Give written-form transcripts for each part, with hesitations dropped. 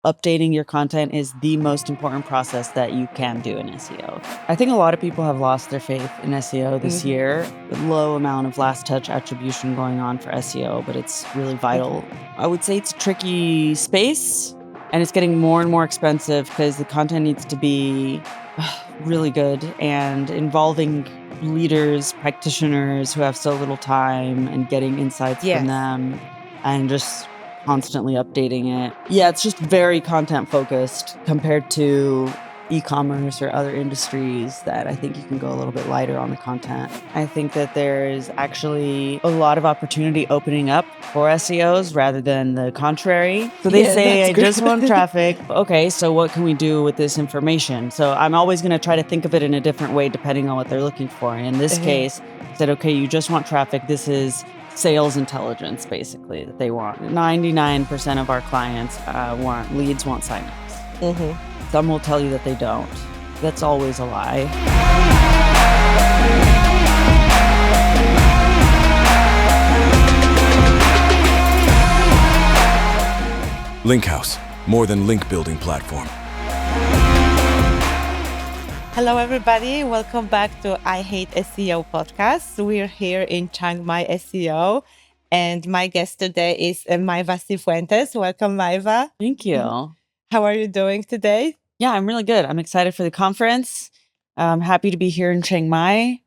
updating your content is the most important process that you can do in SEO. I think a lot of people have lost their faith in SEO this year. The low amount of last touch attribution going on for SEO, but it's really vital. I would say it's a tricky space, and it's getting more and more expensive because the content needs to be really good and involving leaders, practitioners who have so little time, and getting insights from them and just constantly updating it. Yeah, it's just very content focused compared to e-commerce or other industries that I think you can go a little bit lighter on the content. I think that there is actually a lot of opportunity opening up for SEOs rather than the contrary. So they say, I just want traffic. Okay, so what can we do with this information? So I'm always going to try to think of it in a different way depending on what they're looking for. In this case, I said, okay, you just want traffic. This is sales intelligence, basically, that they want. 99% of our clients want leads, want signups. Some will tell you that they don't. That's always a lie. Linkhouse, more than link building platform. Hello, everybody. Welcome back to I Hate SEO podcast. We're here in Chiang Mai SEO, and my guest today is Maeva Cifuentes. Welcome, Maeva. Thank you. How are you doing today? Yeah, I'm really good. I'm excited for the conference. I'm happy to be here in Chiang Mai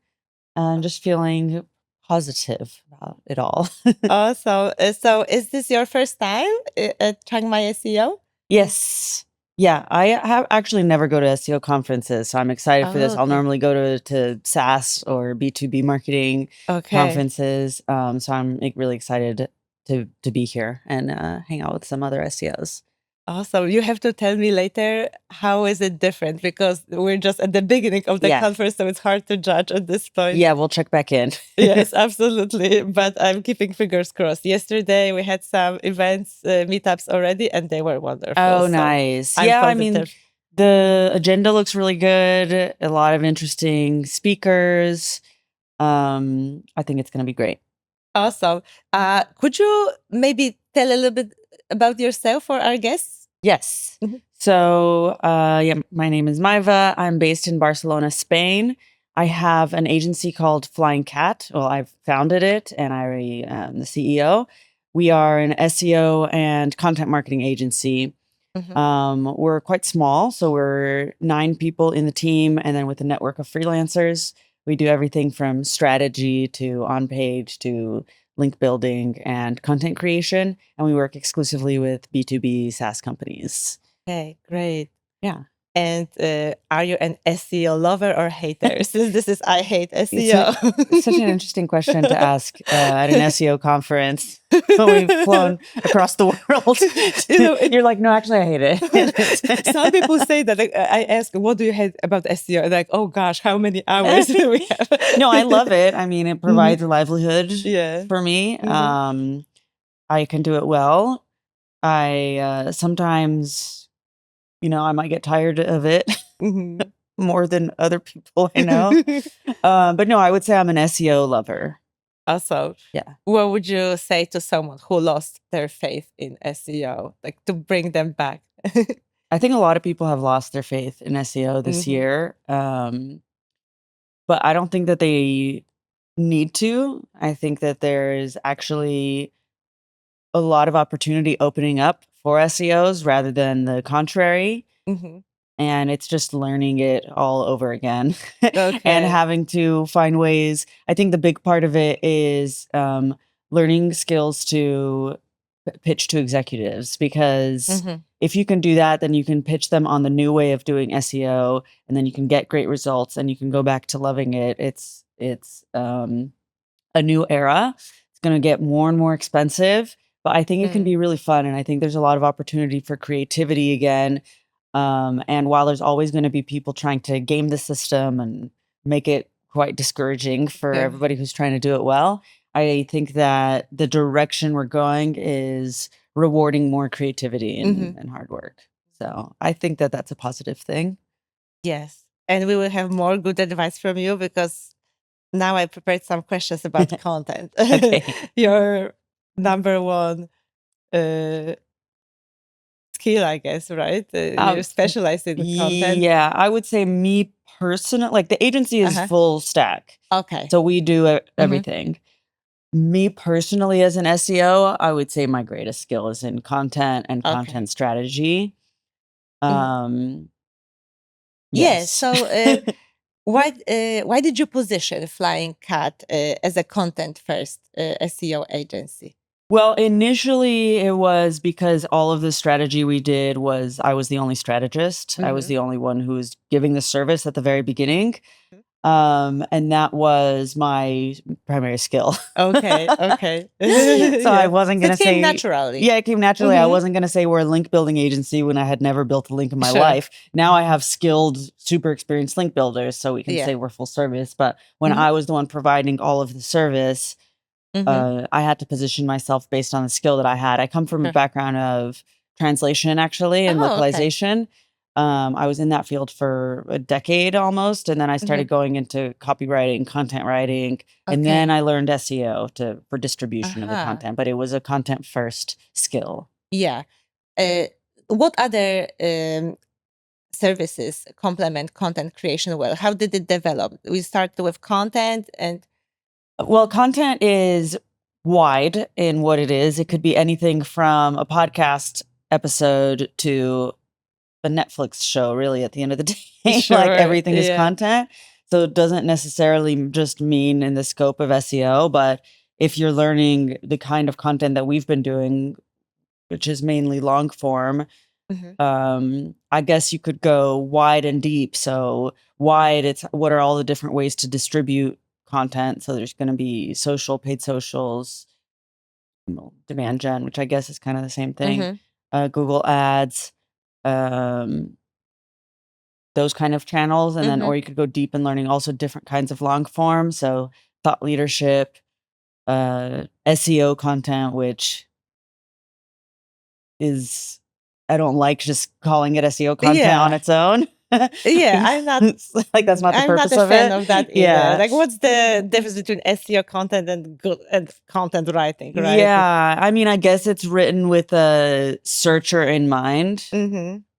and just feeling positive about it all. Awesome. So is this your first time at Chiang Mai SEO? Yes. Yeah, I have actually never go to SEO conferences, so I'm excited for this. I'll normally go to SaaS or B2B marketing conferences. So I'm really excited to be here and hang out with some other SEOs. Awesome. You have to tell me later, how is it different? Because we're just at the beginning of the conference, so it's hard to judge at this point. Yeah, we'll check back in. Yes, absolutely. But I'm keeping fingers crossed. Yesterday, we had some events, meetups already, and they were wonderful. Oh, nice. I mean, the agenda looks really good. A lot of interesting speakers. I think it's going to be great. Awesome. Could you maybe tell a little bit about yourself for our guests? Yes. So, my name is Maeva. I'm based in Barcelona, Spain. I have an agency called Flying Cat. Well, I've founded it, and I am the CEO. We are an SEO and content marketing agency. We're quite small, so we're 9 people in the team, and then with a network of freelancers, we do everything from strategy to on-page to link building and content creation, and we work exclusively with B2B SaaS companies. Okay, great. Yeah. And are you an SEO lover or hater? Since this is I Hate SEO. It's such an interesting question to ask at an SEO conference when we've flown across the world. You're like, no, actually, I hate it. Some people say that. I ask, what do you hate about SEO? They're like, oh gosh, how many hours do we have? No, I love it. I mean, it provides a livelihood for me. I can do it well. I sometimes, I might get tired of it more than other people I know. But no, I would say I'm an SEO lover. Also, what would you say to someone who lost their faith in SEO, like to bring them back? I think a lot of people have lost their faith in SEO this year. But I don't think that they need to. I think that there is actually a lot of opportunity opening up for SEOs rather than the contrary. And it's just learning it all over again and having to find ways. I think the big part of it is learning skills to pitch to executives, because if you can do that, then you can pitch them on the new way of doing SEO, and then you can get great results and you can go back to loving it. It's a new era. It's going to get more and more expensive, but I think it can be really fun. And I think there's a lot of opportunity for creativity again. And while there's always going to be people trying to game the system and make it quite discouraging for everybody who's trying to do it well, I think that the direction we're going is rewarding more creativity and hard work. So I think that that's a positive thing. Yes. And we will have more good advice from you, because now I prepared some questions about content. Your number one skill skill, I guess, right? You're specialized in content. Yeah, I would say me personally, like the agency is Uh-huh. full stack. Okay. So we do everything. Me personally, as an SEO, I would say my greatest skill is in content and Okay. content strategy. Yeah. Yes. So why did you position Flying Cat as a content first SEO agency? Well, initially it was because all of the strategy we did was I was the only strategist. I was the only one who was giving the service at the very beginning. And that was my primary skill. Okay. Okay. So I Yeah. wasn't So going it to came say, naturally. yeah, it came naturally. I wasn't going to say we're a link building agency when I had never built a link in my Sure. life. Now I have skilled, super experienced link builders, so we can Yeah. say we're full service. But when I was the one providing all of the service, I had to position myself based on the skill that I had. I come from a background of translation, actually, and Oh, okay. localization. I was in that field for a decade almost, and then I started going into copywriting, content writing, and then I learned SEO for distribution of the content. But it was a content first skill. Yeah. What other services complement content creation well? How did it develop? We started with content and Well, content is wide in what it is. It could be anything from a podcast episode to a Netflix show, really, at the end of the day. Like sure, everything is yeah. content. So it doesn't necessarily just mean in the scope of SEO, but if you're learning the kind of content that we've been doing, which is mainly long form, I guess you could go wide and deep. So wide, it's what are all the different ways to distribute content? So there's going to be social, paid socials, demand gen, which I guess is kind of the same thing. Google Ads, those kind of channels. And then, or you could go deep in learning also different kinds of long form. So thought leadership, SEO content, which is, I don't like just calling it SEO content on its own. Yeah, I'm not like that's not the I'm not purpose a of fan it. of that either. Yeah. Like, what's the difference between SEO content and good and content writing, right? Yeah. I mean, I guess it's written with a searcher in mind.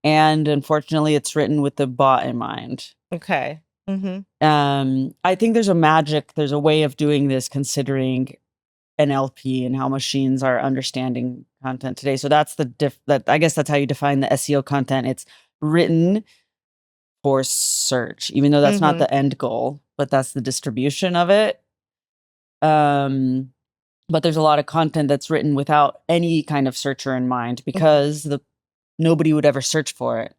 And unfortunately, it's written with the bot in mind. Okay. I think there's a way of doing this considering NLP and how machines are understanding content today. So that's I guess that's how you define the SEO content. It's written for search, even though that's not the end goal, but that's the distribution of it. But there's a lot of content that's written without any kind of searcher in mind because nobody would ever search for it.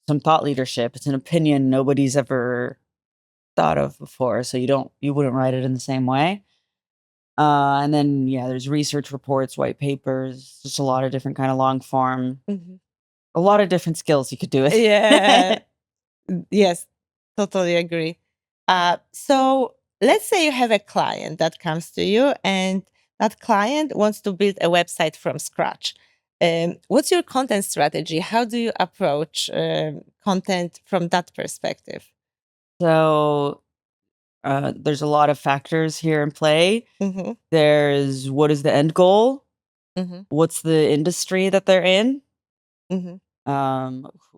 Some thought leadership, it's an opinion nobody's ever thought of before, so you wouldn't write it in the same way. And then there's research reports, white papers, just a lot of different kind of long form, a lot of different skills you could do it. Yeah. Yes, totally agree. So let's say you have a client that comes to you and that client wants to build a website from scratch. What's your content strategy? How do you approach content from that perspective? So there's a lot of factors here in play. There's what is the end goal? What's the industry that they're in?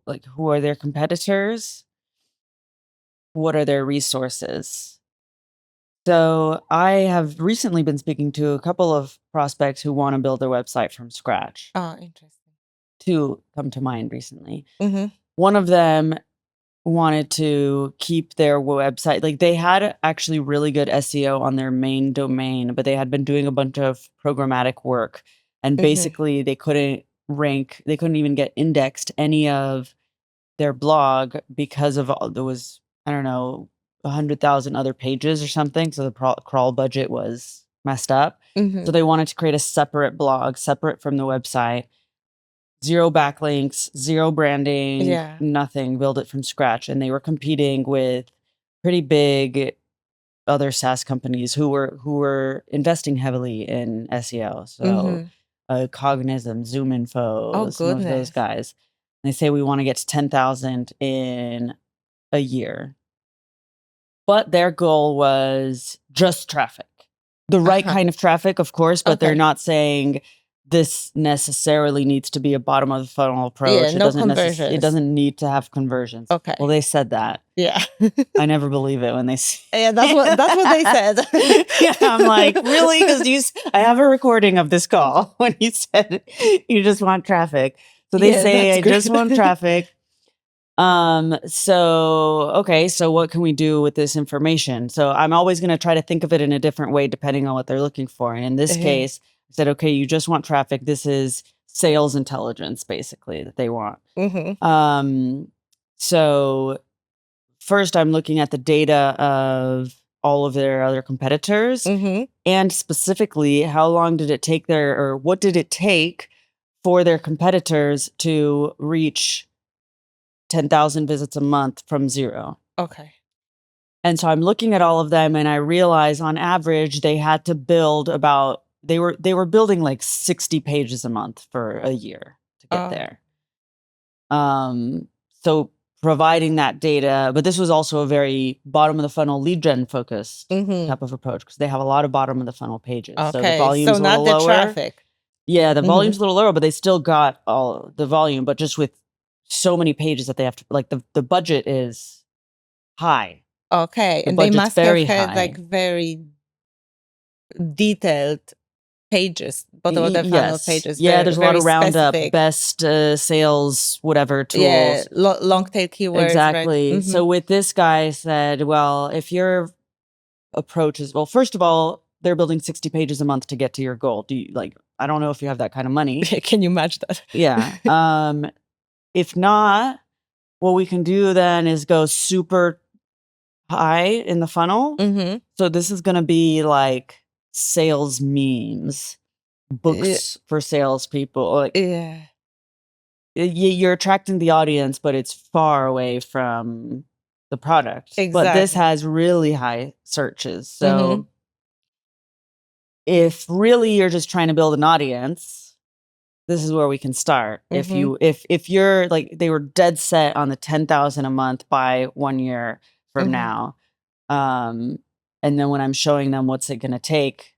Like who are their competitors? What are their resources? So I have recently been speaking to a couple of prospects who want to build their website from scratch. Oh, interesting. Two come to mind recently. One of them wanted to keep their website. Like they had actually really good SEO on their main domain, but they had been doing a bunch of programmatic work. And basically they couldn't rank, they couldn't even get indexed any of their blog because of there was, I don't know, 100,000 other pages or something. So the crawl budget was messed up. So they wanted to create a separate blog, separate from the website. Zero backlinks, zero branding, nothing, build it from scratch. And they were competing with pretty big other SaaS companies who were investing heavily in SEO. So Cognism, Zoom Info, some of those guys. And they say we want to get to 10,000 in a year. But their goal was just traffic. The right kind of traffic, of course, but they're not saying this necessarily needs to be a bottom of the funnel approach. Yeah, It no doesn't conversions. it doesn't need to have conversions. Okay. Well, they said that. Yeah. I never believe it when they say. Yeah, that's what they said. Yeah, I'm like, really? Because I have a recording of this call when you said you just want traffic. So they Yeah, say, I that's just great. want traffic. So what can we do with this information? So I'm always going to try to think of it in a different way depending on what they're looking for. And in this case, I said, okay, you just want traffic. This is sales intelligence, basically, that they want. So first, I'm looking at the data of all of their other competitors, and specifically, how long did it take or what did it take for their competitors to reach 10,000 visits a month from zero? Okay. And so I'm looking at all of them, and I realize on average they had to build they were building like 60 pages a month for a year to get there. So providing that data, but this was also a very bottom of the funnel lead gen focused type of approach, because they have a lot of bottom of the funnel pages. Okay. So the volume's a little not the lower. traffic. Yeah, the volume's a little lower, but they still got all the volume, but just with so many pages that they have to, like, the budget is high. Okay. The And they budget's must very have had high. like very detailed pages, bottom of the funnel Yes. pages. Yeah, very, there's a lot very of roundup, specific. best sales, whatever tools. Yeah, long tail keywords. Exactly. Right? So with this guy, I said, well, if your approach is, well, first of all, they're building 60 pages a month to get to your goal. Do you, like, I don't know if you have that kind of money. Can you match that? Yeah. If not, what we can do then is go super high in the funnel. So this is going to be like sales memes, books for salespeople. Like, Yeah. you're attracting the audience, but it's far away from the product. But this Exactly. has really high searches. So if really you're just trying to build an audience, this is where we can start. If you're like, they were dead set on the 10,000 a month by 1 year from now. And then when I'm showing them what's it going to take,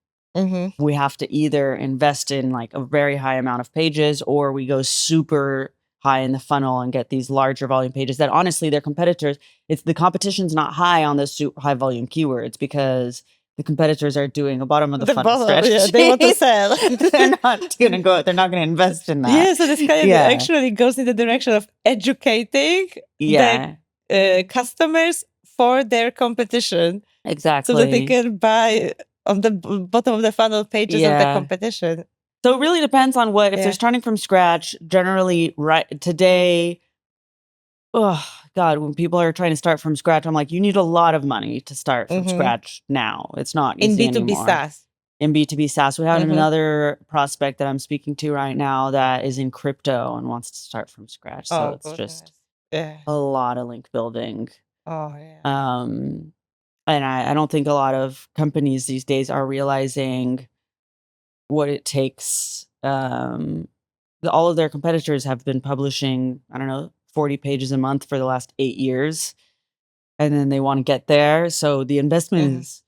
we have to either invest in like a very high amount of pages, or we go super high in the funnel and get these larger volume pages that honestly their competitors, the competition's not high on those high volume keywords, because the competitors are doing a bottom of the funnel strategy. Yeah, they want to sell. They're not going to invest in that. Yeah, so this kind of actually goes in the direction of educating the customers for their competition. Exactly. So that they can buy on the bottom of the funnel pages of the competition. So it really depends on if they're starting from scratch. Generally, right today, oh God, when people are trying to start from scratch, I'm like, you need a lot of money to start from scratch now. It's not easy in B2B anymore. SaaS. In B2B SaaS, we have another prospect that I'm speaking to right now that is in crypto and wants to start from scratch. So it's just a lot of link building. Oh yeah. And I don't think a lot of companies these days are realizing what it takes. All of their competitors have been publishing, I don't know, 40 pages a month for the last 8 years. And then they want to get there. So the investment is,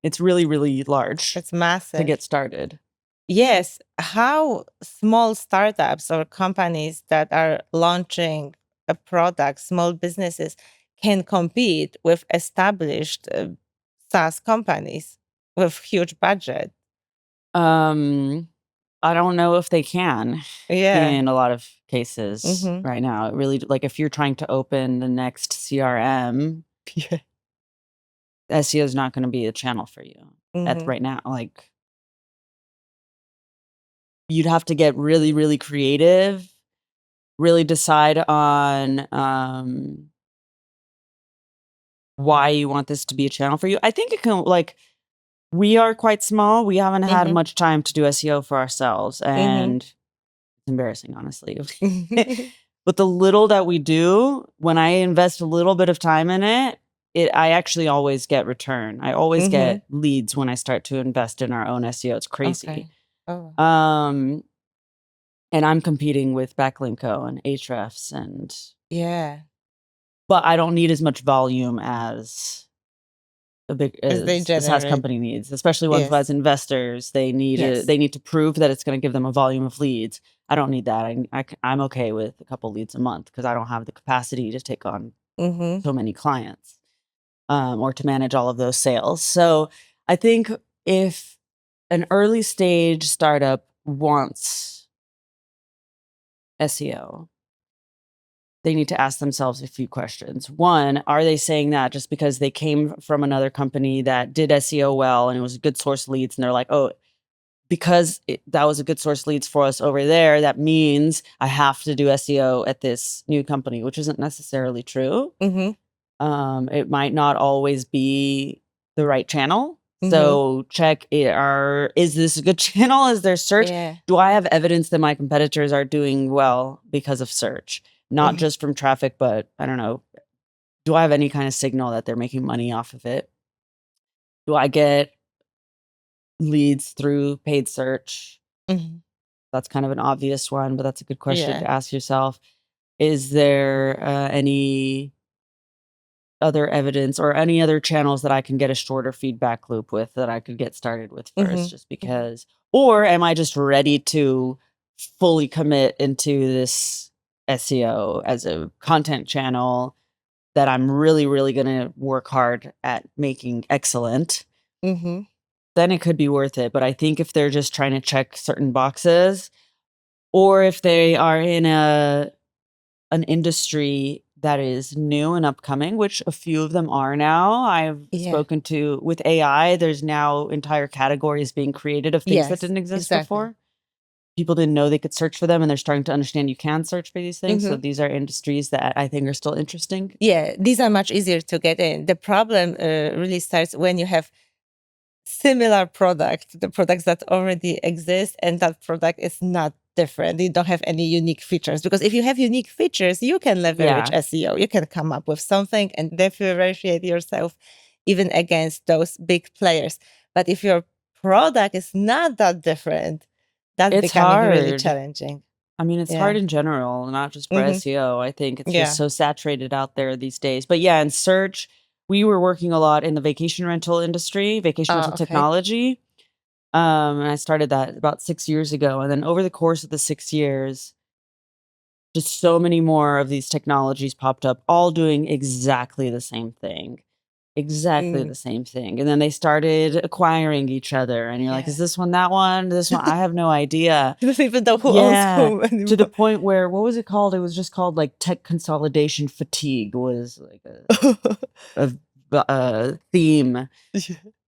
it's really, really large. It's massive to get started. Yes. How small startups or companies that are launching a product, small businesses, can compete with established SaaS companies with huge budget? I don't know if they can. In a lot of cases right now. It really, like, if you're trying to open the next CRM, SEO is not going to be a channel for you right now. Like, you'd have to get really, really creative, really decide on why you want this to be a channel for you. I think it can, like, we are quite small. We haven't had much time to do SEO for ourselves. And it's embarrassing, honestly. But the little that we do, when I invest a little bit of time in it, I actually always get return. I always get leads when I start to invest in our own SEO. It's crazy. And I'm competing with Backlinko and Ahrefs but I don't need as much volume as As they as the SaaS generate. company needs, especially ones Yes. as investors. They need Yes. they need to prove that it's going to give them a volume of leads. I don't need that. I'm okay with a couple leads a month because I don't have the capacity to take on Mm-hmm. so many clients or to manage all of those sales. So I think if an early stage startup wants SEO, they need to ask themselves a few questions. One, are they saying that just because they came from another company that did SEO well and it was a good source of leads, and they're like, oh, because that was a good source of leads for us over there, that means I have to do SEO at this new company, which isn't necessarily true. Mm-hmm. It might not always be the right channel. Mm-hmm. So check is this a good channel? Is there search? Yeah. Do I have evidence that my competitors are doing well because of search? Not Mhm. just from traffic, but I don't know. Do I have any kind of signal that they're making money off of it? Do I get leads through paid search? Mhm. That's kind of an obvious one, but that's a good question Yeah. to ask yourself. Is there any other evidence or any other channels that I can get a shorter feedback loop with that I could get started with first, Mhm. just because? Or am I just ready to fully commit into this SEO as a content channel that I'm really, really going to work hard at making excellent? Mhm. Then it could be worth it. But I think if they're just trying to check certain boxes, or if they are in an industry that is new and upcoming, which a few of them are now. I've Yeah. spoken to with AI, there's now entire categories being created of things that Yes. didn't exist Exactly. before. People didn't know they could search for them, and they're starting to understand you can search for these things. So Mhm. these are industries that I think are still interesting. Yeah. These are much easier to get in. The problem really starts when you have similar product, the products that already exist, and that product is not different. You don't have any unique features, because if you have unique features, you can leverage Yeah. SEO. You can come up with something and differentiate yourself even against those big players. But if your product is not that different, that's It's becoming really hard. challenging. I mean, it's hard Yeah. in general, not just for Hmm. SEO. I think it's just Yeah. so saturated out there these days. But yeah, in search, we were working a lot in the vacation rental industry, vacation rental Okay. technology. And I started that about 6 years ago. And then over the course of the 6 years, just so many more of these technologies popped up, all doing exactly the same thing. Exactly Mm. the same thing. And then they started acquiring each other. And you're like, is Yeah. this one that one? This one? I have no idea. You don't even know who owns Yeah. whom To the anymore. point where, what was it called? It was just called like tech consolidation fatigue was like a theme.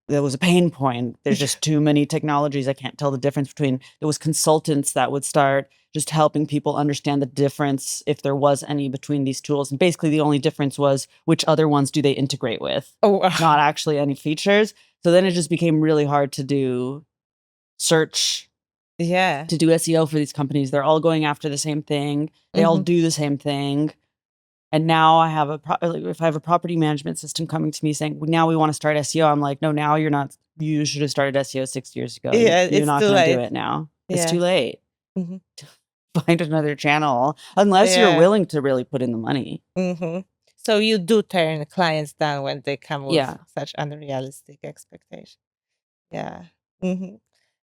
There was a pain point. There's Yeah. just too many technologies. I can't tell the difference between. There was consultants that would start just helping people understand the difference, if there was any, between these tools. And basically the only difference was which other ones do they integrate with, Oh, wow. not actually any features. So then it just became really hard to do search, Yeah. to do SEO for these companies. They're all going after the same thing. They all Mhm. do the same thing. And now I have if I have a property management system coming to me saying, well, now we want to start SEO. I'm like, no, now you're not. You should have started SEO 6 years ago. Yeah, You're it's not too going to do late. it now. It's too Yeah. late. Mhm. Find another channel unless you're Yeah. willing to really put in the money. Mhm. So you do turn clients down when they come with Yeah. such unrealistic expectations. Yeah. Mhm.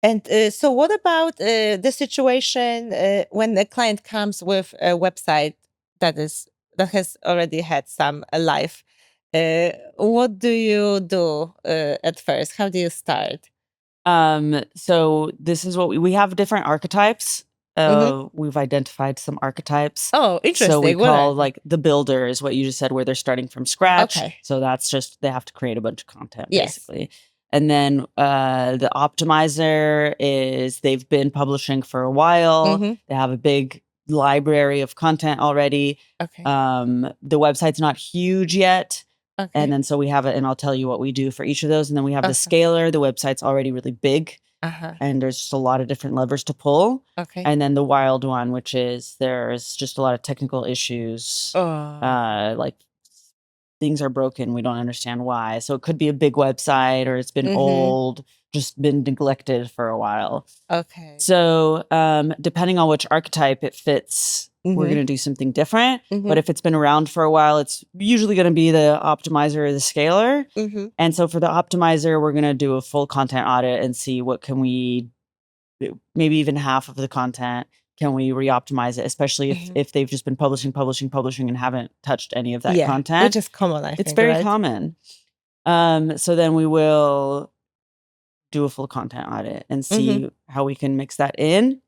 And so, what about the situation when the client comes with a website that has already had some life? What do you do at first? How do you start? So this is what we have different archetypes. Hmm. We've identified some archetypes. Oh, So we interesting. What are call they? like the builder is what you just said, where they're starting from scratch. Okay. So that's just they have to create a bunch of content Yes. basically. And then the optimizer is they've been publishing for a while. Hmm. They have a big library of content already. Okay. The website's not huge yet. And Okay. then so we have it, and I'll tell you what we do for each of those. And then we have the Uh-huh. scaler. The website's already really big, Uh-huh. and there's just a lot of different levers to pull. Okay. And then the wild one, which is there's just a lot of technical issues. Oh. Like things are broken. We don't understand why. So it could be a big website, or it's been Hmm. old, just been neglected for a while. Okay. So depending on which archetype it fits we're going to do something different. Mhm. But if it's been around for a while, it's usually going to be the optimizer or the scaler. Mhm. And so for the optimizer, we're going to do a full content audit and see what can we do. Maybe even half of the content, can we re-optimize it, especially if they've just been publishing and haven't touched any of that Yeah, content. which is common, I think. It's very right? common. So then we will do a full content audit and see how we can mix that in.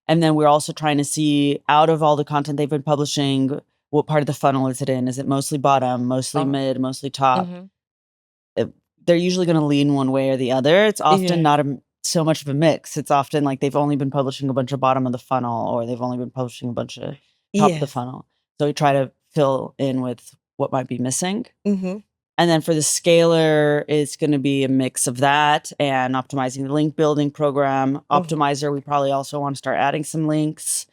And then we're also trying to see, out of all the content they've been publishing, what part of the funnel is it in? Is it mostly bottom, mostly mid, mostly top? They're usually going to lean one way or the other. It's often not so much of a mix. It's often like they've only been publishing a bunch of bottom of the funnel, or they've only been publishing a bunch of top of the funnel. So we try to fill in with what might be missing. And then for the scaler, it's going to be a mix of that and optimizing the link building program. Optimizer, we probably also want to start adding some links.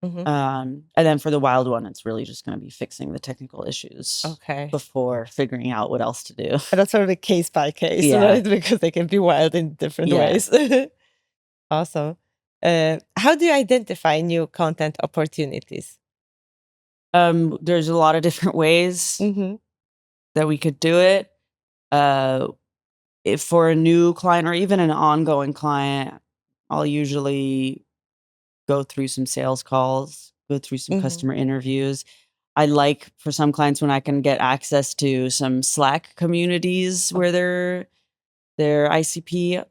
And then for the wild one, it's really just going to be fixing the technical issues before figuring out what else to do. And that's sort of a case by case, right? Because they can be wild in different ways. Awesome. How do you identify new content opportunities? There's a lot of different ways that we could do it. If for a new client or even an ongoing client, I'll usually go through some sales calls, go through some customer interviews. I like, for some clients, when I can get access to some Slack communities where their ICP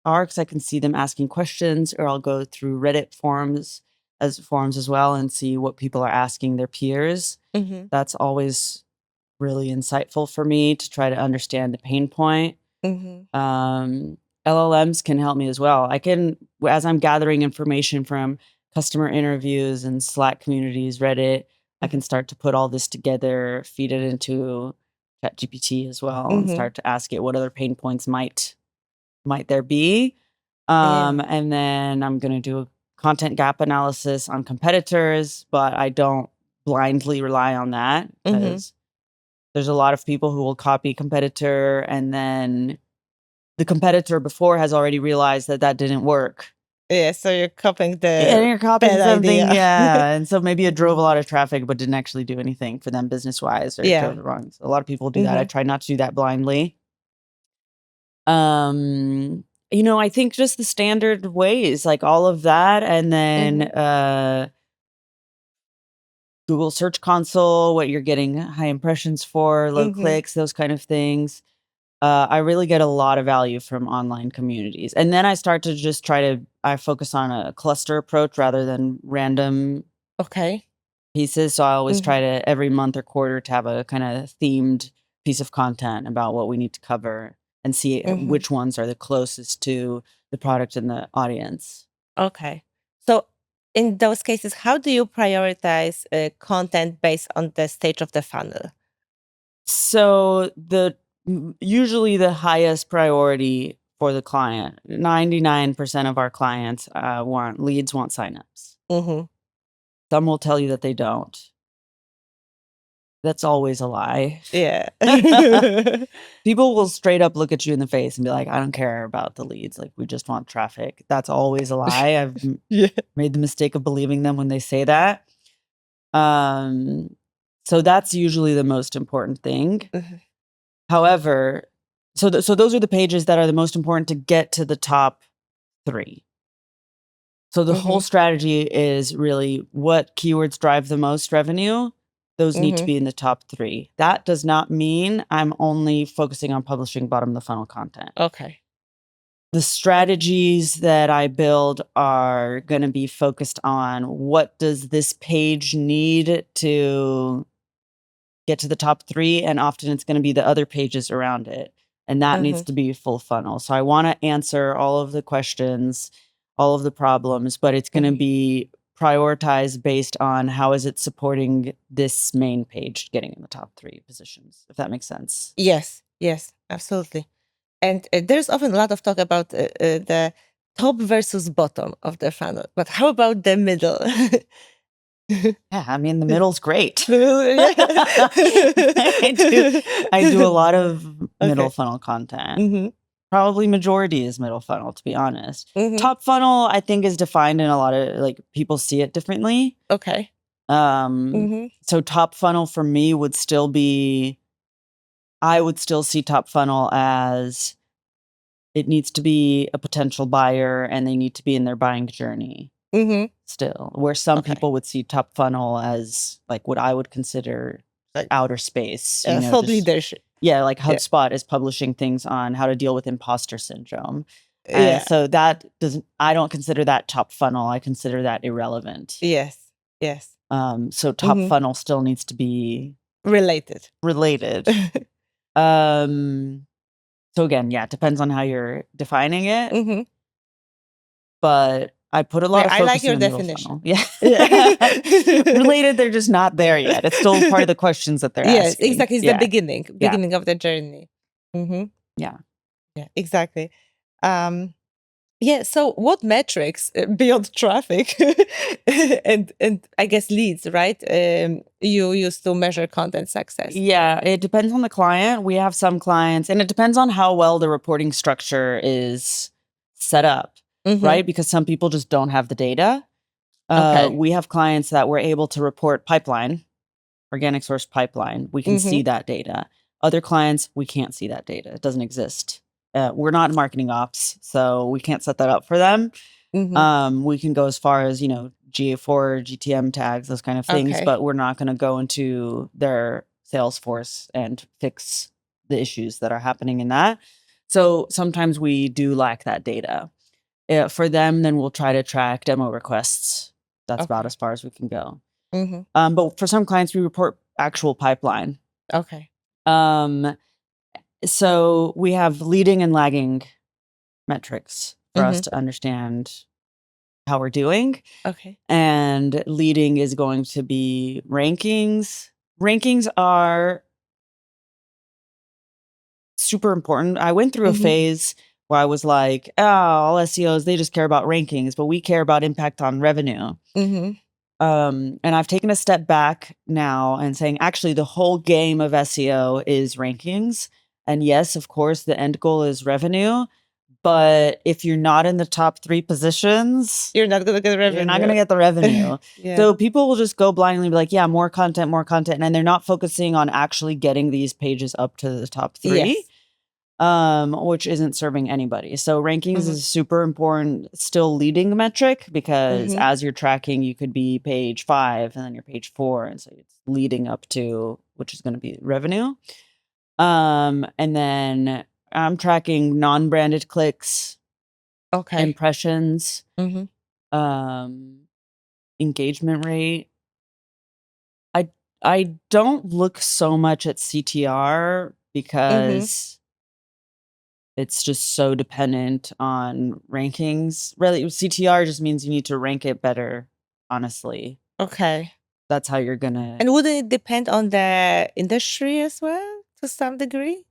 are, because I can see them asking questions, or I'll go through Reddit forums as well and see what people are asking their peers. That's always really insightful for me to try to understand the pain point. LLMs can help me as well. I can, as I'm gathering information from customer interviews and Slack communities, Reddit, I can start to put all this together, feed it into ChatGPT as well, and start to ask it what other pain points might there be. And then I'm going to do a content gap analysis on competitors, but I don't blindly rely on that, because there's a lot of people who will copy competitor, and then the competitor before has already realized that didn't work. Yeah, so you're copying And you're copying something, idea. and so maybe it drove a lot of traffic, but didn't actually do anything for them business-wise, or drove it wrong. So a lot of people do that. I try not to do that blindly. I think just the standard ways, like all of that, and then Google Search Console, what you're getting high impressions for, low clicks, those kind of things. I really get a lot of value from online communities. And then I start to just I focus on a cluster approach rather than random pieces. So I always try to, every month or quarter, to have a kind of themed piece of content about what we need to cover, and see which ones are the closest to the product and the audience. Okay. So in those cases, how do you prioritize content based on the stage of the funnel? So usually the highest priority for the client, 99% of our clients want signups. Some will tell you that they don't. That's always a lie. Yeah. People will straight up look at you in the face and be like, I don't care about the leads. Like, we just want traffic. That's always a lie. I've made the mistake of believing them when they say that. So that's usually the most important thing. However, so those are the pages that are the most important to get to the top 3. So the whole strategy is really, what keywords drive the most revenue? Those need to be in the top 3. That does not mean I'm only focusing on publishing bottom of the funnel content. Okay. The strategies that I build are going to be focused on, what does this page need to get to the top 3? And often it's going to be the other pages around it. And that needs to be full funnel. So I want to answer all of the questions, all of the problems, but it's going to be prioritized based on how is it supporting this main page getting in the top 3 positions, if that makes sense. Yes, absolutely. And there's often a lot of talk about the top versus bottom of the funnel. But how about the middle? Yeah, I mean, the middle's great. I I do a lot of middle funnel content. Probably majority is middle funnel, to be honest. Mhm. Top funnel, I think, is defined in a lot of, like, people see it differently. Okay. So top funnel for me would still be, I would still see top funnel as it needs to be a potential buyer and they need to be in their buying journey still. Where some Okay. people would see top funnel as like what I would consider Like, outer space. thought leadership. Yeah, like Yeah. HubSpot is publishing things on how to deal with imposter syndrome. Yeah. So that doesn't, I don't consider that top funnel. I consider that irrelevant. Yes. Yes. So top funnel still needs to be Related. So again, yeah, it depends on how you're defining it. But I put a lot of I focus like your in the middle definition. funnel. Yeah. Yeah. Related, they're just not there yet. It's still part of the questions that they're Yes, asking. exactly. It's Yeah. the beginning of the journey. Yeah. Yeah, exactly. Yeah. So, what metrics beyond traffic and I guess leads, right? You use to measure content success. Yeah, it depends on the client. We have some clients, and it depends on how well the reporting structure is set up, right? Because some people just don't have the data. Okay. We have clients that we're able to report pipeline, organic source pipeline. We can see that data. Other clients, we can't see that data. It doesn't exist. We're not marketing ops, so we can't set that up for them. We can go as far as, GA4, GTM tags, those kind of things, Okay. but we're not going to go into their Salesforce and fix the issues that are happening in that. So sometimes we do lack that data. For them, then we'll try to track demo requests. That's about as far as we can go. But for some clients, we report actual pipeline. Okay. So we have leading and lagging metrics for us to understand how we're doing. Okay. And leading is going to be rankings. Rankings are super important. I went through a phase where I was like, oh, all SEOs, they just care about rankings, but we care about impact on revenue. And I've taken a step back now and saying, actually, the whole game of SEO is rankings. And yes, of course, the end goal is revenue. But if you're not in the top 3 positions, you're not going to get revenue. You're not going to get the revenue. Yeah. So people will just go blindly and be like, yeah, more content. And they're not focusing on actually getting these pages up to the top 3. Yes. Which isn't serving anybody. So rankings is super important, still leading metric, because as you're tracking, you could be page 5 and then you're page 4. And so it's leading up to, which is going to be revenue. And then I'm tracking non-branded clicks, Okay. impressions, engagement rate. I don't look so much at CTR because it's just so dependent on rankings. Really, CTR just means you need to rank it better, honestly. Okay. That's how you're gonna. And would it depend on the industry as well to some degree?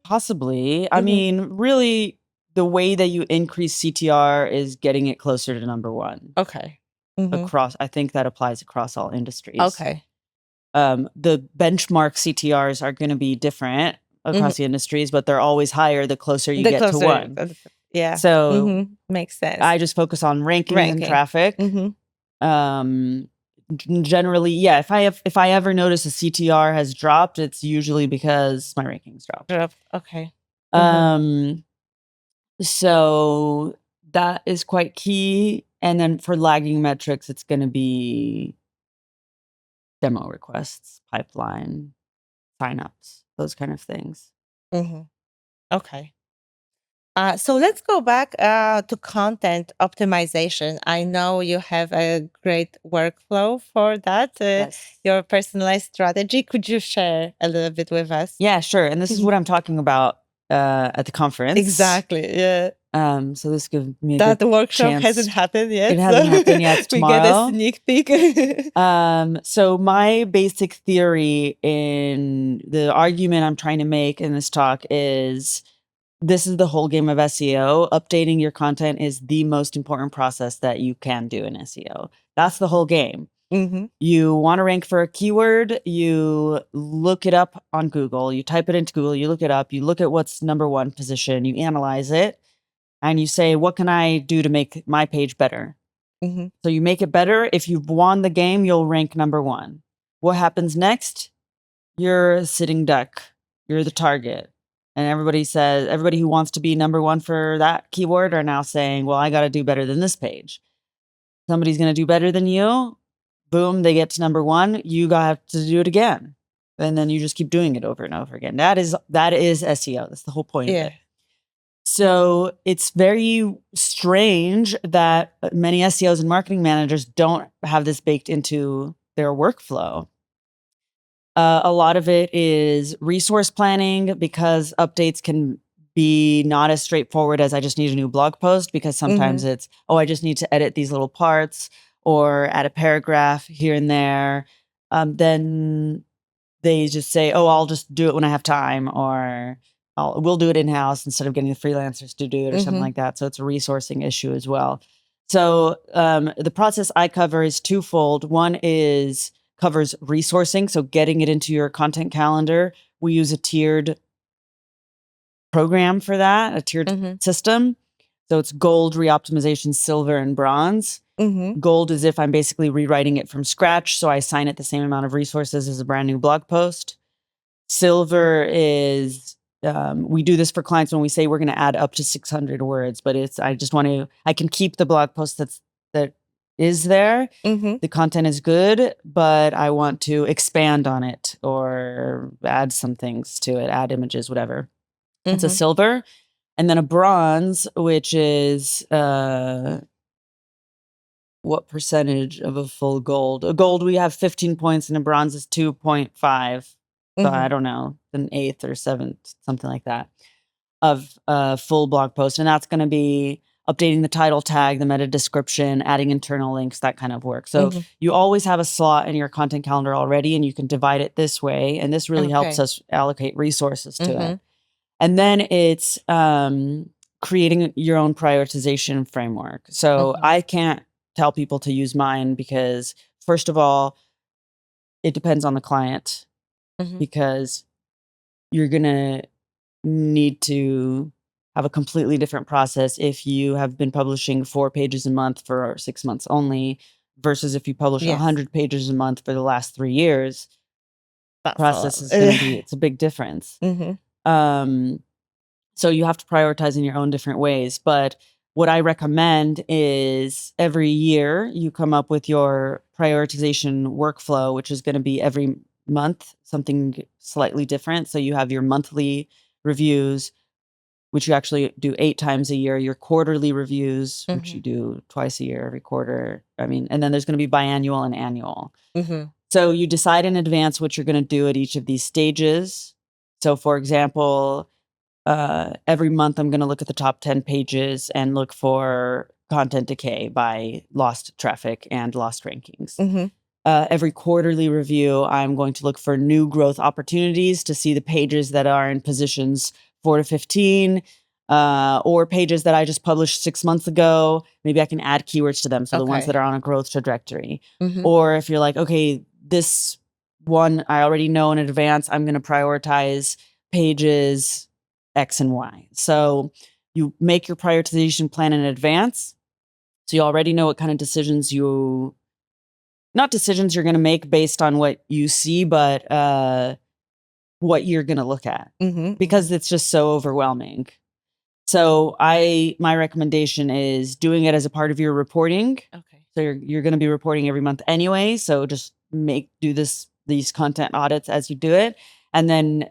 Possibly. I mean, really, the way that you increase CTR is getting it closer to number 1. Okay. Across, I think that applies across all industries. Okay. The benchmark CTRs are going to be different across the industries, but they're always higher the closer you get to 1. Yeah. So makes sense. I just focus on ranking and traffic. Generally, yeah. If I ever notice a CTR has dropped, it's usually because my rankings dropped. Okay. So that is quite key. And then for lagging metrics, it's going to be demo requests, pipeline, signups, those kind of things. Okay. So let's go back to content optimization. I know you have a great workflow for that, Yes. your personalized strategy. Could you share a little bit with us? Yeah, sure. And this is what I'm talking about at the conference. Exactly. Yeah. So this gives me that the workshop chance. hasn't happened yet. It hasn't happened yet. It's tomorrow. We get a sneak peek. So my basic theory in the argument I'm trying to make in this talk is this is the whole game of SEO. Updating your content is the most important process that you can do in SEO. That's the whole game. You want to rank for a keyword, you look it up on Google, you type it into Google, you look it up, you look at what's number one position, you analyze it, and you say, what can I do to make my page better? So you make it better. If you've won the game, you'll rank number one. What happens next? You're a sitting duck. You're the target. And everybody who wants to be number one for that keyword are now saying, well, I got to do better than this page. Somebody's going to do better than you. Boom, they get to number one. You have to do it again. And then you just keep doing it over and over again. That is SEO. That's the whole point of it. So it's very strange that many SEOs and marketing managers don't have this baked into their workflow. A lot of it is resource planning, because updates can be not as straightforward as I just need a new blog post, because sometimes it's, I just need to edit these little parts or add a paragraph here and there. Then they just say, I'll just do it when I have time, or we'll do it in-house instead of getting the freelancers to do it or something like that. So it's a resourcing issue as well. So the process I cover is twofold. One covers resourcing, so getting it into your content calendar. We use a tiered program for that, a tiered system. So it's gold, reoptimization, silver, and bronze. Gold is if I'm basically rewriting it from scratch, so I assign it the same amount of resources as a brand new blog post. Silver is, we do this for clients when we say we're going to add up to 600 words, but I can keep the blog post that is there. The content is good, but I want to expand on it or add some things to it, add images, whatever. It's a silver. And then a bronze, which is what percentage of a full gold? A gold, we have 15 points, and a bronze is 2.5. So I don't know, an eighth or seventh, something like that, of a full blog post. And that's going to be updating the title tag, the meta description, adding internal links, that kind of work. So you always have a slot in your content calendar already, and you can divide it this way. And this really helps us allocate resources to it. And then it's creating your own prioritization framework. So I can't tell people to use mine because, first of all, it depends on the client, because you're going to need to have a completely different process if you have been publishing 4 pages a month for 6 months only versus if you publish 100 pages a month for the last 3 years. That process is going to be, it's a big difference. So you have to prioritize in your own different ways. But what I recommend is every year you come up with your prioritization workflow, which is going to be every month, something slightly different. So you have your monthly reviews, which you actually do 8 times a year, your quarterly reviews, which you do twice a year, every quarter. And then there's going to be biannual and annual. So you decide in advance what you're going to do at each of these stages. So for example, every month I'm going to look at the top 10 pages and look for content decay by lost traffic and lost rankings. Every quarterly review, I'm going to look for new growth opportunities to see the pages that are in positions 4 to 15, or pages that I just published 6 months ago. Maybe I can add keywords to them. So the ones that are on a growth trajectory. Or if you're like, okay, this one I already know in advance, I'm going to prioritize pages X and Y. So you make your prioritization plan in advance. So you already know what kind of decisions not decisions you're going to make based on what you see, but what you're going to look at, because it's just so overwhelming. So my recommendation is doing it as a part of your reporting. So you're going to be reporting every month anyway. So just do these content audits as you do it, and then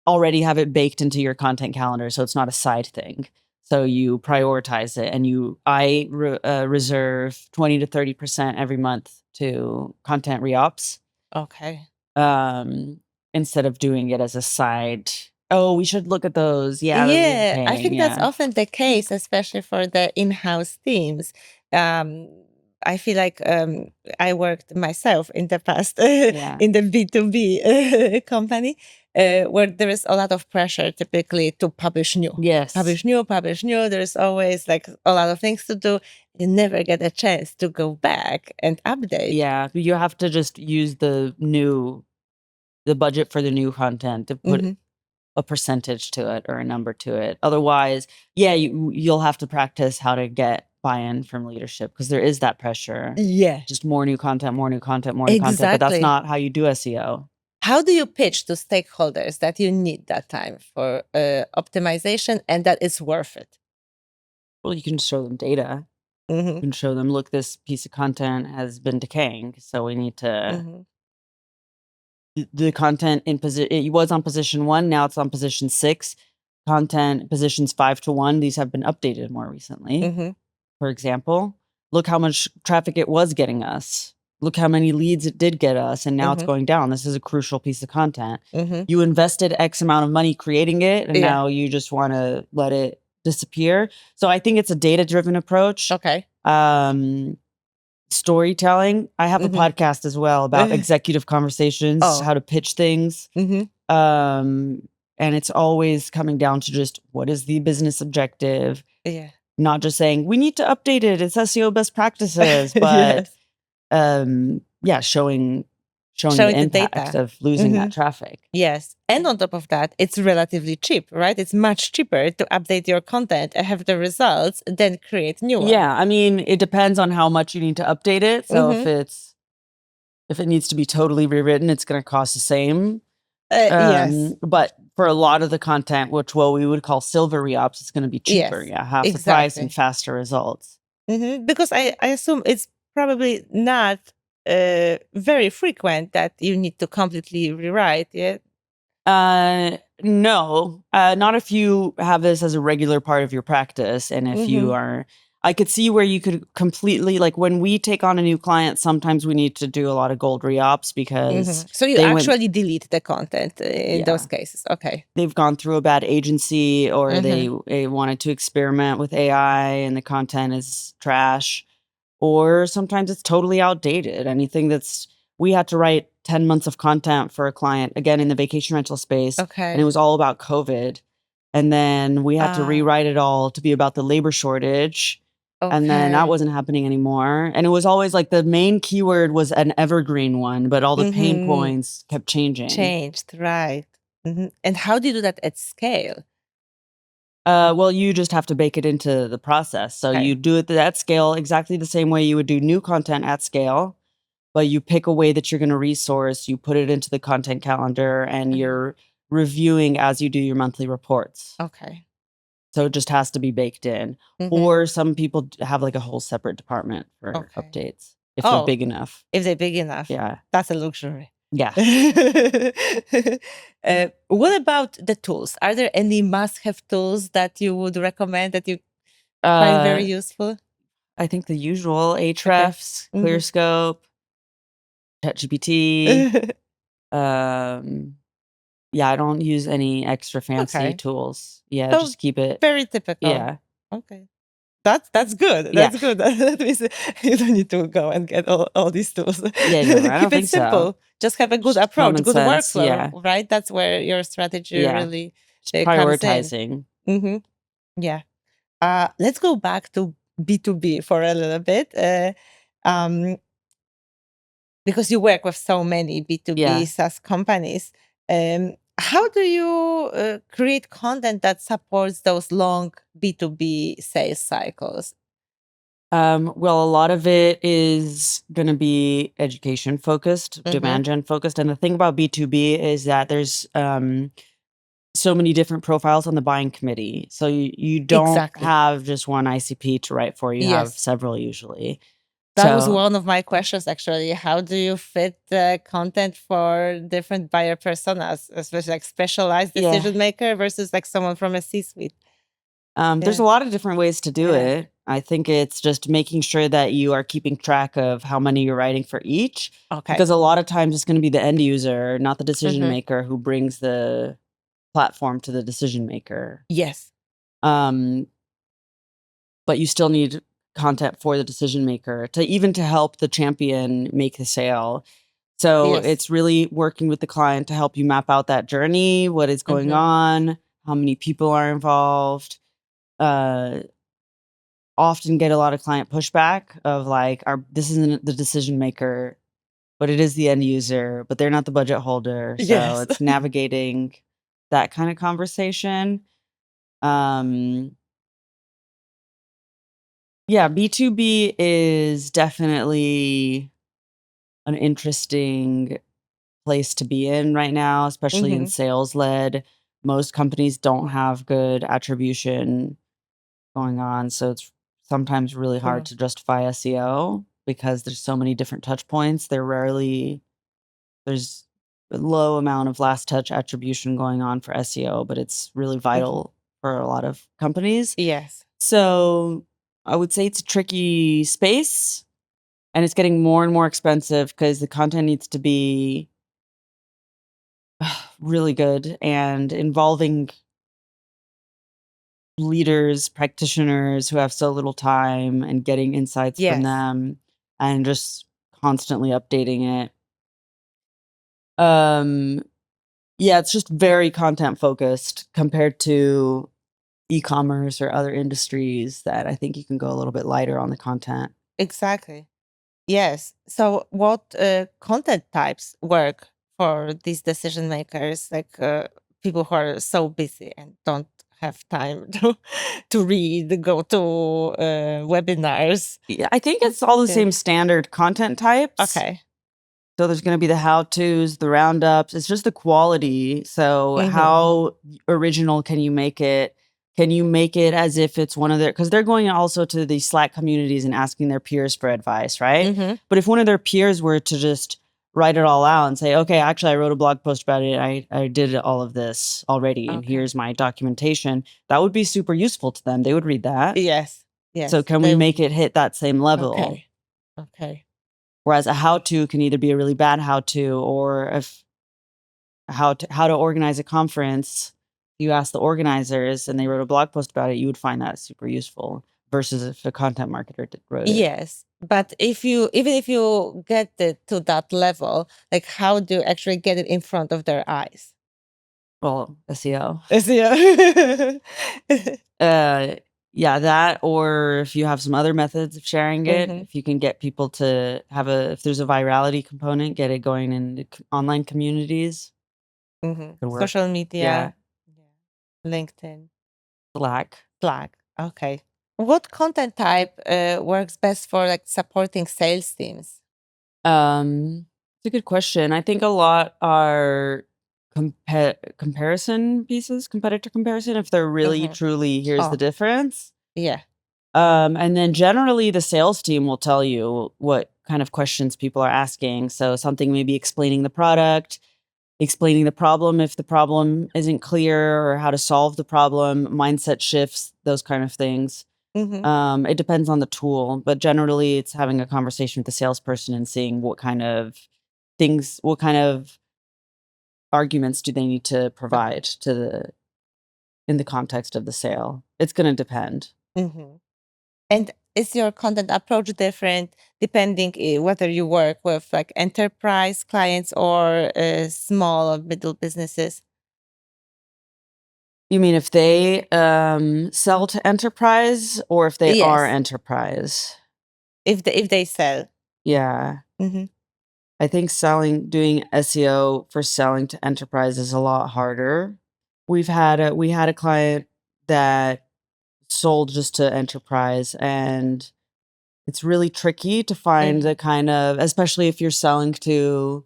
already have it baked into your content calendar, so it's not a side thing. So you prioritize it, and I reserve 20 to 30% every month to content reops. Instead of doing it as a side. Oh, we should look at those. I think that's often the case, especially for the in-house teams. I feel like I worked myself in the past in the B2B company. where there is a lot of pressure typically to publish new. Yes. Publish new. There's always like a lot of things to do. You never get a chance to go back and update. Yeah, you have to just use the budget for the new content to put a percentage to it or a number to it. Otherwise, yeah, you'll have to practice how to get buy-in from leadership because there is that pressure. Yeah. Just more new content, more new content, more new content. But that's not how you do SEO. How do you pitch to stakeholders that you need that time for optimization and that it's worth it? Well, you can show them data. You can show them, look, this piece of content has been decaying, so we need to. The content in position, it was on position 1, now it's on position 6. Content positions 5 to 1. These have been updated more recently. For example, look how much traffic it was getting us. Look how many leads it did get us, and now it's going down. This is a crucial piece of content. You invested X amount of money creating it, and now you just want to let it disappear. So I think it's a data-driven approach. Okay. Storytelling. I have a podcast as well about executive conversations, how to pitch things. And it's always coming down to just what is the business objective? Yeah. Not just saying we need to update it. It's SEO best practices, but showing the impact of losing that traffic. Yes. And on top of that, it's relatively cheap, right? It's much cheaper to update your content and have the results than create new ones. Yeah. I mean, it depends on how much you need to update it. So if it needs to be totally rewritten, it's going to cost the same. Yes. But for a lot of the content, which we would call silver re-ops, it's going to be cheaper. Yes, Yeah. Half the price and faster results. Because I assume it's probably not very frequent that you need to completely rewrite. Yeah. No, not if you have this as a regular part of your practice. And if you are, I could see where you could completely, like when we take on a new client, sometimes we need to do a lot of gold re-ops because so you actually delete the content in those cases. Okay. They've gone through a bad agency or they wanted to experiment with AI and the content is trash. Or sometimes it's totally outdated. Anything we had to write 10 months of content for a client, again, in the vacation rental space. Okay. And it was all about COVID. And then we had to rewrite it all to be about the labor shortage. Okay. And then that wasn't happening anymore. And it was always like the main keyword was an evergreen one, but all the pain points kept changing. Changed, right. And how do you do that at scale? Well, you just have to bake it into the process. So you do it at scale exactly the same way you would do new content at scale, but you pick a way that you're going to resource, you put it into the content calendar, and you're reviewing as you do your monthly reports. Okay. So it just has to be baked in. Or some people have like a whole separate department for updates if they're big enough. If they're big enough. Yeah. That's a luxury. Yeah. What about the tools? Are there any must-have tools that you would recommend that you find very useful? I think the usual Ahrefs, ClearScope, ChatGPT. Yeah, I don't use any extra fancy tools. Yeah, So just keep it very typical. Yeah. Okay. That's good. That's good. That means you don't need to go and get all these tools. Yeah, no, I don't Keep think it simple. so. Just have a good Just approach, common good sense, workflow, right? That's where your strategy really prioritizing. comes in. Yeah. Let's go back to B2B for a little bit. Because you work with so many B2B SaaS companies. How do you create content that supports those long B2B sales cycles? Well, a lot of it is going to be education focused, demand gen focused. And the thing about B2B is that there's so many different profiles on the buying committee. So you don't have just one ICP to write for. You have several usually. That was one of my questions, actually. How do you fit the content for different buyer personas, especially like specialized decision maker versus like someone from a C-suite? There's a lot of different ways to do it. I think it's just making sure that you are keeping track of how many you're writing for each. Okay. Because a lot of times it's going to be the end user, not the decision maker, who brings the platform to the decision maker. Yes. But you still need content for the decision maker to help the champion make the sale. So Yes. it's really working with the client to help you map out that journey, what is going on, how many people are involved. Often get a lot of client pushback of like, this isn't the decision maker, but it is the end user, but they're not the budget holder. So Yes. it's navigating that kind of conversation. Yeah, B2B is definitely an interesting place to be in right now, especially in sales led. Most companies don't have good attribution going on. So it's sometimes really hard to justify SEO because there's so many different touch points. There's a low amount of last touch attribution going on for SEO, but it's really vital for a lot of companies. Yes. So I would say it's a tricky space, and it's getting more and more expensive because the content needs to be really good and involving leaders, practitioners who have so little time, and getting insights from them and just constantly updating it. Yeah, it's just very content focused compared to e-commerce or other industries that I think you can go a little bit lighter on the content. Exactly. Yes. So what content types work for these decision makers, like people who are so busy and don't have time to read, go to webinars? Yeah, I think it's all the same standard content types. Okay. So there's going to be the how-tos, the roundups. It's just the quality. So how original can you make it? Can you make it as if it's one of their, because they're going also to the Slack communities and asking their peers for advice, right? But if one of their peers were to just write it all out and say, okay, actually, I wrote a blog post about it. I did all of this already, and here's my documentation. That would be super useful to them. They would read that. Yes. Yes. So can we make it hit that same level? Okay. Okay. Whereas a how-to can either be a really bad how-to, or if how to organize a conference, you ask the organizers and they wrote a blog post about it, you would find that super useful versus if a content marketer wrote it. Yes. But even if you get it to that level, like how do you actually get it in front of their eyes? Well, SEO. SEO. Yeah, that, or if you have some other methods of sharing it, if you can get people to have if there's a virality component, get it going in online communities. Could work. Social media. Yeah. LinkedIn. Slack. Okay. What content type works best for like supporting sales teams? It's a good question. I think a lot are comparison pieces, competitor comparison, if they're really truly here's the difference. Yeah. And then generally the sales team will tell you what kind of questions people are asking. So something maybe explaining the product, explaining the problem if the problem isn't clear, or how to solve the problem, mindset shifts, those kind of things. It depends on the tool, but generally it's having a conversation with the salesperson and seeing what kind of arguments do they need to provide in the context of the sale. It's going to depend. And is your content approach different depending whether you work with like enterprise clients or small or middle businesses? You mean if they sell to enterprise, or if they are enterprise? If they sell. Yeah. I think doing SEO for selling to enterprise is a lot harder. We had a client that sold just to enterprise, and it's really tricky to find the kind of, especially if you're selling to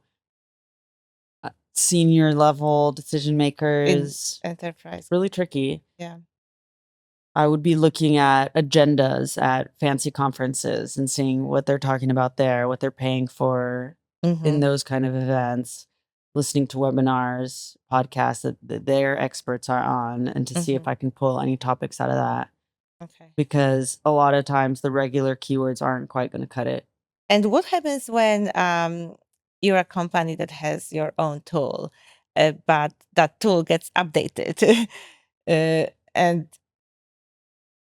senior level decision makers. Enterprise. Really tricky. Yeah. I would be looking at agendas at fancy conferences and seeing what they're talking about there, what they're paying for in those kind of events, listening to webinars, podcasts that their experts are on, and to see if I can pull any topics out of that. Okay. Because a lot of times the regular keywords aren't quite going to cut it. And what happens when you're a company that has your own tool, but that tool gets updated and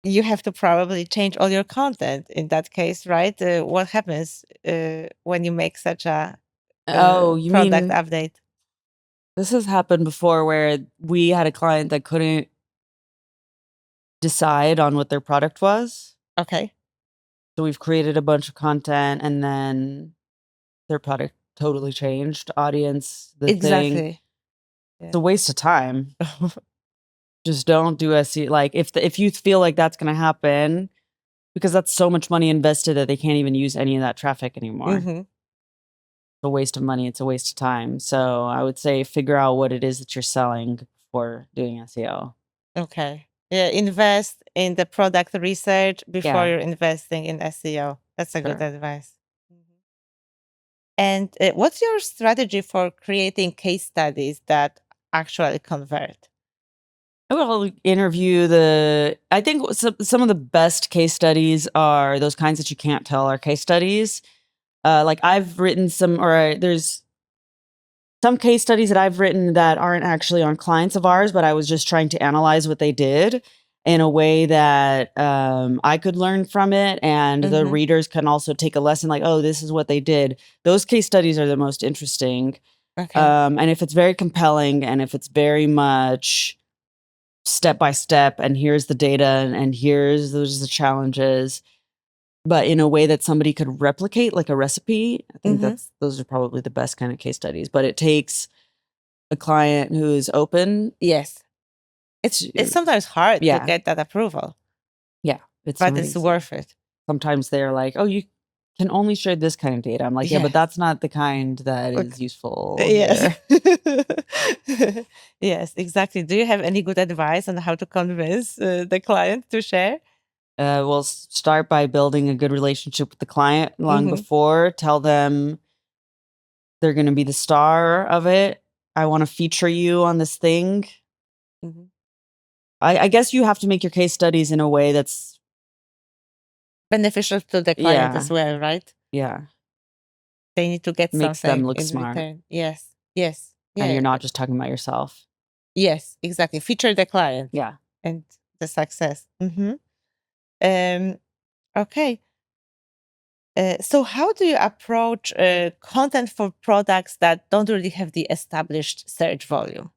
you have to probably change all your content in that case, right? What happens when you make such a Oh, you product mean update? this has happened before where we had a client that couldn't decide on what their product was. Okay. So we've created a bunch of content and then their product totally changed. Audience, the thing. Exactly. It's a waste of time. Just don't do SEO. Like if you feel like that's going to happen, because that's so much money invested that they can't even use any of that traffic anymore. Mm-hmm. It's a waste of money. It's a waste of time. So I would say figure out what it is that you're selling before doing SEO. Okay. Yeah, invest in the product research before Yeah. you're investing in SEO. That's a good Sure. advice. Mhm. And what's your strategy for creating case studies that actually convert? I will interview I think some of the best case studies are those kinds that you can't tell are case studies. Like I've written there's some case studies that I've written that aren't actually on clients of ours, but I was just trying to analyze what they did in a way that I could learn from it, and the readers can also take a lesson like, oh, this is what they did. Those case studies are the most interesting. Okay. And if it's very compelling and if it's very much step by step and here's the data and here's those are the challenges, but in a way that somebody could replicate like a recipe, I think those are probably the best kind of case studies. But it takes a client who's open. Yes. It's sometimes hard to Yeah. get that approval, Yeah. but it's worth it. Sometimes they're like, oh, you can only share this kind of data. I'm like, yeah, but Yes. that's not the kind that is useful. Yes. Yes, exactly. Do you have any good advice on how to convince the client to share? We'll start by building a good relationship with the client long before. Tell them they're going to be the star of it. I want to feature you on this thing. I guess you have to make your case studies in a way that's beneficial to the client as well, right? Yeah. They need to get Makes something them look in smart. return. Yes. Yes. Yeah. And you're not just talking about yourself. Yes, exactly. Feature the client. Yeah. And the success. Okay. So how do you approach content for products that don't really have the established search volume?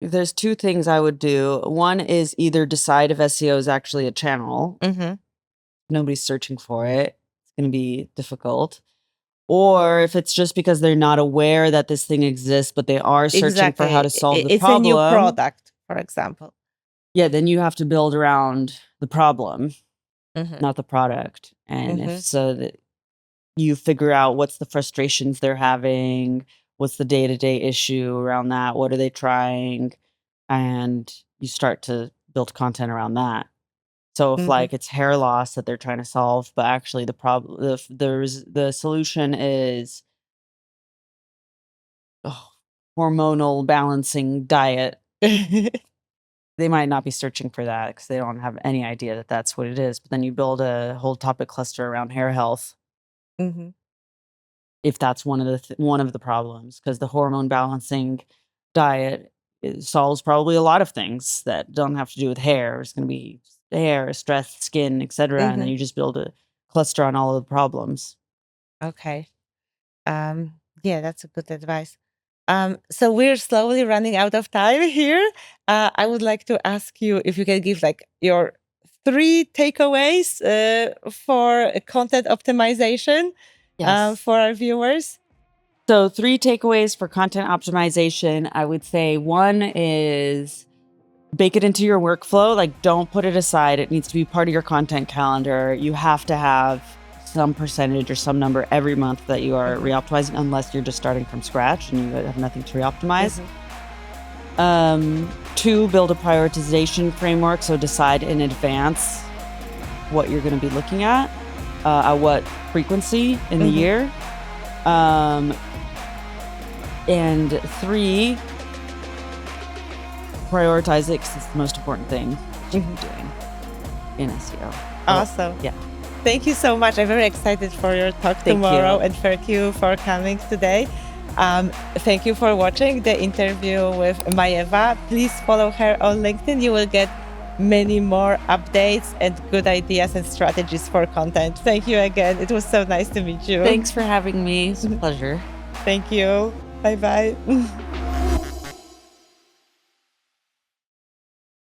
There's two things I would do. One is either decide if SEO is actually a channel. Nobody's searching for it. It's going to be difficult. Or if it's just because they're not aware that this thing exists, but they are searching for how to solve the problem. It's a new product, for example. Yeah, then you have to build around the problem, not the product. And if so that you figure out what's the frustrations they're having, what's the day-to-day issue around that, what are they trying, and you start to build content around that. So if like it's hair loss that they're trying to solve, but actually the problem, the solution is hormonal balancing diet, they might not be searching for that because they don't have any idea that that's what it is. But then you build a whole topic cluster around hair health. If that's one of the problems, because the hormone balancing diet solves probably a lot of things that don't have to do with hair. It's going to be hair, stress, skin, etc. And then you just build a cluster on all of the problems. Okay. Yeah, that's a good advice. So we're slowly running out of time here. I would like to ask you if you can give like your 3 takeaways for content optimization for our viewers. So 3 takeaways for content optimization. I would say 1 is bake it into your workflow. Like don't put it aside. It needs to be part of your content calendar. You have to have some percentage or some number every month that you are re-optimizing, unless you're just starting from scratch and you have nothing to re-optimize. 2, build a prioritization framework. So decide in advance what you're going to be looking at what frequency in the year. And 3, prioritize it because it's the most important thing you're doing in SEO. Awesome. Yeah. Thank you so much. I'm very excited for your talk tomorrow, and thank you for coming today. Thank you for watching the interview with Maeva. Please follow her on LinkedIn. You will get many more updates and good ideas and strategies for content. Thank you again. It was so nice to meet you. Thanks for having me. It's a pleasure. Thank you. Bye bye.